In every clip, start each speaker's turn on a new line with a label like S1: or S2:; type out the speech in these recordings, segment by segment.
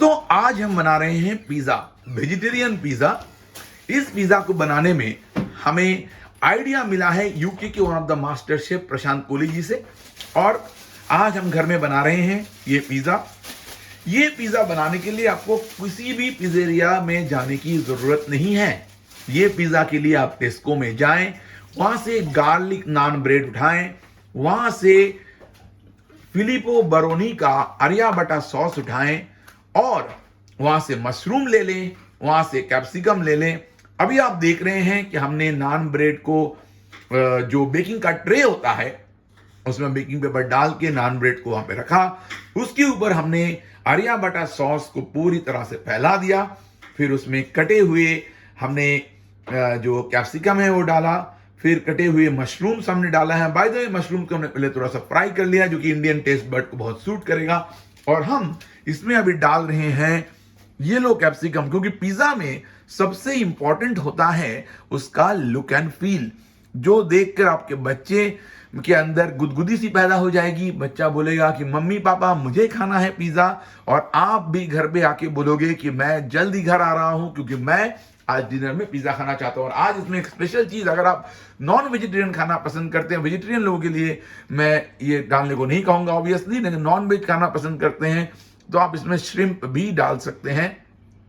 S1: दोस्तों आज हम बना रहे हैं पिज्जा, वेजिटेरियन पिज्जा। इस पिज्जा को बनाने में हमें आइडिया मिला है यूके के one of the master chef Prashant Kohli ji से, और आज हम घर में बना रहे हैं ये पिज्जा। ये पिज्जा बनाने के लिए आपको किसी भी पिज्जेरिया में जाने की जरूरत नहीं है। ये पिज्जा के लिए आप टेस्को में जाएं, वहां से गार्लिक नान ब्रेड उठाएं, वहां से फिलिपो बरोनी का अरिया बटा सॉस उठाएं और वहां से मशरूम ले लें, वहां से कैप्सिकम ले लें। अभी आप देख रहे हैं कि हमने नान ब्रेड को जो बेकिंग का ट्रे होता है उसमें बेकिंग पेपर डाल के नान ब्रेड को वहां पे रखा। उसके ऊपर हमने अरिया बटा सॉस को पूरी तरह से फैला दिया। फिर उसमें कटे हुए हमने जो कैप्सिकम है वो डाला, फिर कटे हुए मशरूम्स हमने डाला है। बाय द वे मशरूम को हमने पहले थोड़ा सा फ्राई कर लिया जो कि इंडियन टेस्ट बड को बहुत सूट करेगा। और हम इसमें अभी डाल रहे हैं येलो कैप्सिकम, क्योंकि पिज्जा में सबसे इंपॉर्टेंट होता है उसका लुक एंड फील, जो देखकर आपके बच्चे के अंदर गुदगुदी सी पैदा हो जाएगी। बच्चा बोलेगा कि मम्मी पापा मुझे खाना है पिज्जा, और आप भी घर पे आके बोलोगे कि मैं जल्दी घर आ रहा हूं क्योंकि मैं आज डिनर में पिज्जा खाना चाहता हूं। और आज इसमें एक स्पेशल चीज, अगर आप नॉन वेजिटेरियन खाना पसंद करते हैं, वेजिटेरियन लोगों के लिए मैं ये डालने को नहीं कहूंगा ऑब्वियसली, लेकिन नॉन वेज खाना पसंद करते हैं तो आप इसमें श्रिम्प भी डाल सकते हैं,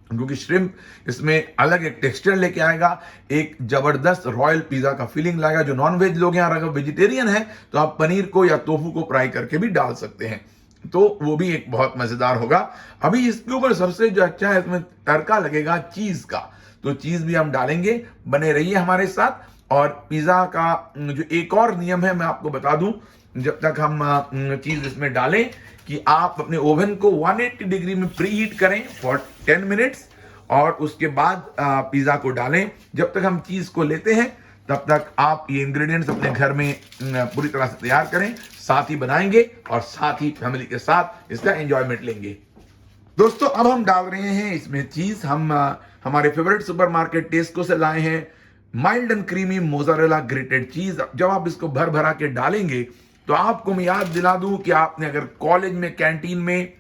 S1: क्योंकि श्रिम्प इसमें अलग एक टेक्सचर लेके आएगा, एक जबरदस्त रॉयल पिज्जा का फीलिंग लाएगा। जो नॉन वेज लोग हैं, अगर वेजिटेरियन है तो आप पनीर को या टोफू को फ्राई करके भी डाल सकते हैं, तो वो भी एक बहुत मजेदार होगा। अभी इसके ऊपर सबसे जो अच्छा है इसमें तड़का लगेगा चीज का, तो चीज भी हम डालेंगे। बने रहिए हमारे साथ। और पिज्जा का जो एक और नियम है मैं आपको बता दूं, जब तक हम चीज इसमें डालें, कि आप अपने ओवन को 180 डिग्री में प्री हीट करें फॉर 10 मिनट्स और उसके बाद पिज्जा को डालें। जब तक हम चीज को लेते हैं तब तक आप ये इंग्रेडिएंट्स अपने घर में पूरी तरह से तैयार करें, साथ ही बनाएंगे और साथ ही फैमिली के साथ इसका एंजॉयमेंट लेंगे। दोस्तों अब हम डाल रहे हैं इसमें चीज। हम हमारे फेवरेट सुपरमार्केट टेस्को से लाए हैं mild and creamy mozzarella grated cheese. जब आप इसको भर भरा के डालेंगे तो आपको मैं याद दिला दूं कि आपने अगर कॉलेज में कैंटीन में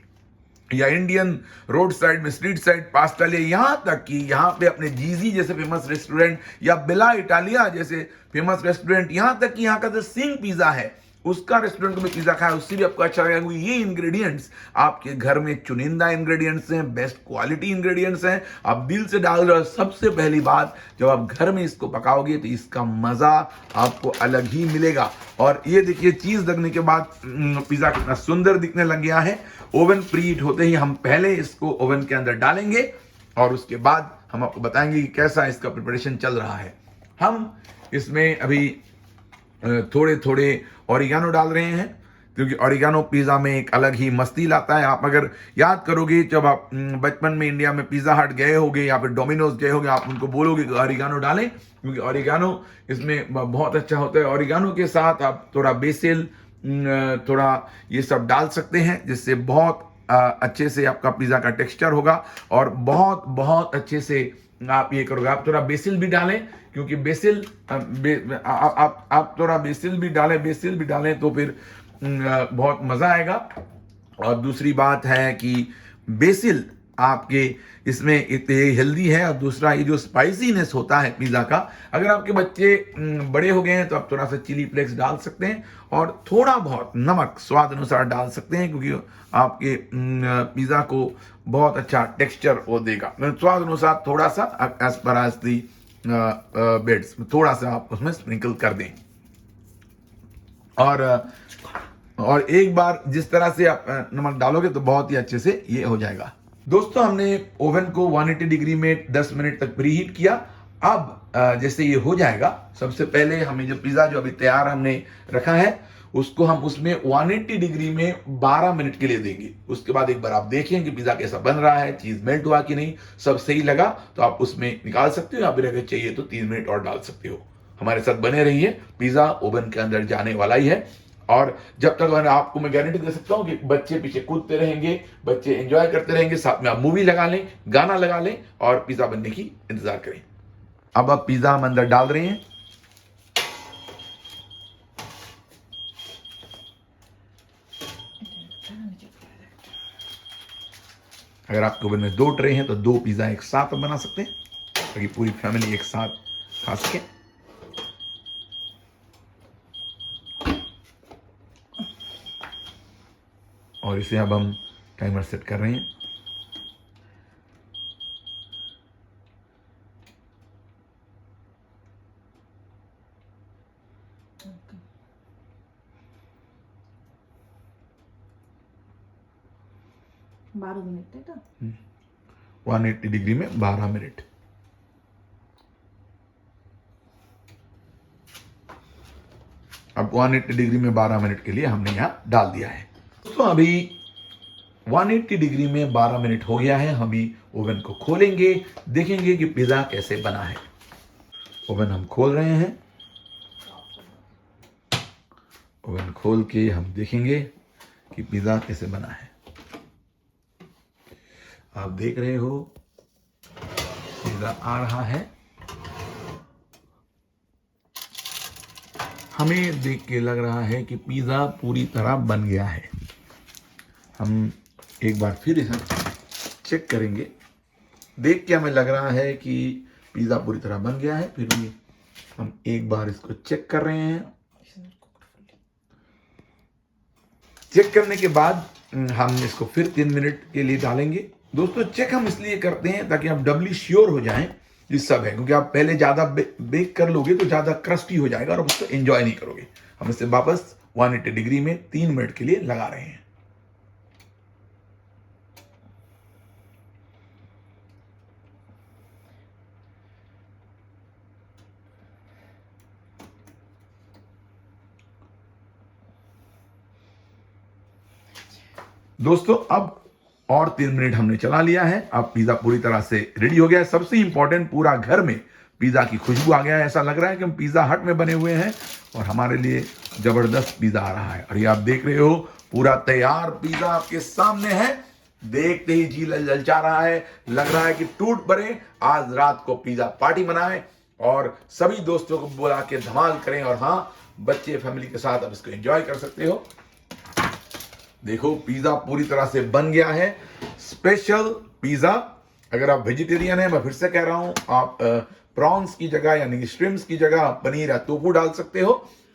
S1: या इंडियन रोड साइड में स्ट्रीट साइड पास्ता लिया, यहां तक कि यहां पे अपने जीजी जैसे फेमस रेस्टोरेंट या बिला इटालिया जैसे फेमस रेस्टोरेंट, यहां तक कि यहां का जो सिंग पिज्जा है उसका रेस्टोरेंट में पिज्जा खाया, उससे भी आपको अच्छा लगेगा, क्योंकि ये इंग्रेडिएंट्स आपके घर में चुनिंदा इंग्रेडिएंट्स हैं, बेस्ट क्वालिटी इंग्रेडिएंट्स हैं, आप दिल से डाल रहे हो। सबसे पहली बात, जब आप घर में इसको पकाओगे तो इसका मजा आपको अलग ही मिलेगा। और ये देखिए चीज लगने के बाद पिज्जा कितना सुंदर दिखने लग गया है। ओवन प्रीहीट होते ही हम पहले इसको ओवन के अंदर डालेंगे और उसके बाद हम आपको बताएंगे कि कैसा इसका प्रिपरेशन चल रहा है। हम इसमें अभी थोड़े थोड़े ऑरिगानो डाल रहे हैं, क्योंकि ऑरिगानो पिज्जा में एक अलग ही मस्ती लाता है। आप अगर याद करोगे, जब आप बचपन में इंडिया में पिज्जा हट गए होगे या फिर डोमिनोज गए होगे, आप उनको बोलोगे कि ऑरिगानो डालें, क्योंकि ऑरिगानो इसमें बहुत अच्छा होता है। ऑरिगानो के साथ आप थोड़ा बेसिल, थोड़ा ये सब डाल सकते हैं, जिससे बहुत अच्छे से आपका पिज्जा का टेक्सचर होगा और बहुत बहुत अच्छे से आप ये करोगे। आप थोड़ा बेसिल भी डालें, क्योंकि बेसिल आप थोड़ा बेसिल भी डालें तो फिर बहुत मजा आएगा। और दूसरी बात है कि बेसिल आपके इसमें इतने हेल्दी है, और दूसरा ये जो स्पाइसीनेस होता है पिज्जा का, अगर आपके बच्चे बड़े हो गए हैं तो आप थोड़ा सा चिली फ्लेक्स डाल सकते हैं और थोड़ा बहुत नमक स्वाद अनुसार डाल सकते हैं, क्योंकि आपके पिज्जा को बहुत अच्छा टेक्सचर वो देगा। स्वाद अनुसार थोड़ा सा as per as the beds थोड़ा सा आप उसमें स्प्रिंकल कर दें। और एक बार जिस तरह से आप नमक डालोगे तो बहुत ही अच्छे से ये हो जाएगा। दोस्तों हमने ओवन को 180 डिग्री में 10 मिनट तक प्रीहीट किया। अब जैसे ये हो जाएगा, सबसे पहले हमें जो पिज्जा जो अभी तैयार हमने रखा है उसको हम उसमें 180 डिग्री में 12 मिनट के लिए देंगे। उसके बाद एक बार आप देखें कि पिज्जा कैसा बन रहा है, चीज मेल्ट हुआ कि नहीं, सब सही लगा तो आप उसमें निकाल सकते हो, या फिर अगर चाहिए तो 3 मिनट और डाल सकते हो। हमारे साथ बने रहिए, पिज्जा ओवन के अंदर जाने वाला ही है। और जब तक आपको मैं गारंटी दे सकता हूं कि बच्चे पीछे कूदते रहेंगे, बच्चे एंजॉय करते रहेंगे, साथ में आप मूवी लगा लें, गाना लगा लें और पिज्जा बनने की इंतजार करें। अब आप पिज्जा हम अंदर डाल रहे हैं। अगर आपके ओवन में 2 ट्रे हैं तो 2 पिज़्ज़ा एक साथ बना सकते हैं ताकि पूरी फैमिली एक साथ खा सके। और इसे अब हम टाइमर सेट कर रहे हैं।
S2: Okay. 12 मिनट, তাই তো?
S1: 180 डिग्री में 12 मिनट। अब 180 डिग्री में 12 मिनट के लिए हमने यहाँ डाल दिया है। तो अभी 180 डिग्री में 12 मिनट हो गया है। हम अभी ओवन को खोलेंगे, देखेंगे कि पिज़्ज़ा कैसे बना है। ओवन हम खोल रहे हैं। ओवन खोल के हम देखेंगे कि पिज़्ज़ा कैसे बना है। आप देख रहे हो पिज़्ज़ा आ रहा है। हमें देख के लग रहा है कि पिज़्ज़ा पूरी तरह बन गया है। हम एक बार फिर इसे चेक करेंगे। देख के हमें लग रहा है कि पिज़्ज़ा पूरी तरह बन गया है, फिर भी हम एक बार इसको चेक कर रहे हैं। चेक करने के बाद हम इसको फिर 3 मिनट के लिए डालेंगे। दोस्तों, चेक हम इसलिए करते हैं ताकि आप डबली श्योर हो जाएं कि सब है, क्योंकि आप पहले ज़्यादा बेक कर लोगे तो ज़्यादा क्रस्टी हो जाएगा और आप उसको एंजॉय नहीं करोगे। हम इसे वापस 180 डिग्री में 3 मिनट के लिए लगा रहे हैं। दोस्तों, अब और 3 मिनट हमने चला लिया है। अब पिज़्ज़ा पूरी तरह से रेडी हो गया है। सबसे इंपॉर्टेंट, पूरा घर में पिज़्ज़ा की खुशबू आ गया है। ऐसा लग रहा है कि हम पिज़्ज़ा हट में बने हुए हैं और हमारे लिए जबरदस्त पिज़्ज़ा आ रहा है। और ये आप देख रहे हो, पूरा तैयार पिज़्ज़ा आपके सामने है। देखते ही जी ललचा रहा है। लग रहा है कि टूट पड़े, आज रात को पिज़्ज़ा पार्टी मनाएं और सभी दोस्तों को बुला के धमाल करें। और हाँ, बच्चे फैमिली के साथ अब इसको एंजॉय कर सकते हो। देखो, पिज़्ज़ा पूरी तरह से बन गया है। Special pizza. अगर आप वेजिटेरियन हैं, मैं फिर से कह रहा हूं, आप प्रॉन्स की जगह यानी श्रिम्प्स की जगह पनीर या टोफू डाल सकते हो।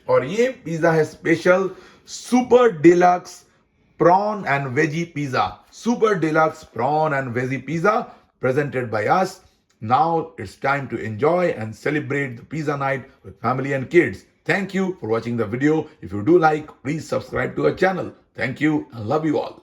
S1: और ये पिज़्ज़ा है special super deluxe prawn and veggie pizza. Super deluxe prawn and veggie pizza presented by us. Now it's time to enjoy and celebrate the pizza night with family and kids. Thank you for watching the video. If you do like, please subscribe to our channel. Thank you and love you all.